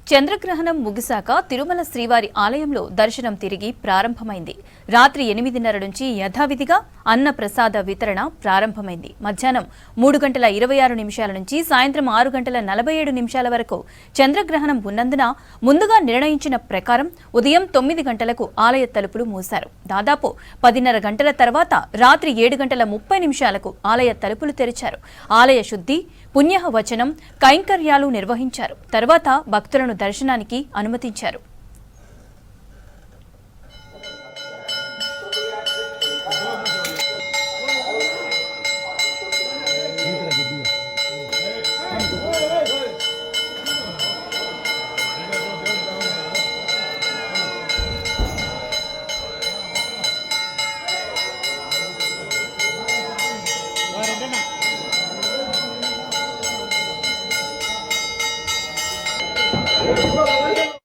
చంద్రగ్రహణం ముగిశాక తిరుమల శ్రీవారి ఆలయంలో దర్శనం తిరిగి ప్రారంభమైంది. రాత్రి 8:30 నుంచి యథావిధిగా అన్న ప్రసాద వితరణ ప్రారంభమైంది. మధ్యాహ్నం 3:26 నుంచి సాయంత్రం 6:47 వరకు చంద్రగ్రహణం ఉన్నందున ముందుగా నిర్ణయించిన ప్రకారం ఉదయం 9 గంటలకు ఆలయ తలుపులు మూశారు. దాదాపు 10:30 గంటల తర్వాత రాత్రి 7:30 ఆలయ తలుపులు తెరిచారు. ఆలయ శుద్ధి, పుణ్యవచనం, కైంకర్యాలు నిర్వహించారు. తర్వాత భక్తులను దర్శనానికి అనుమతించారు. Let's go.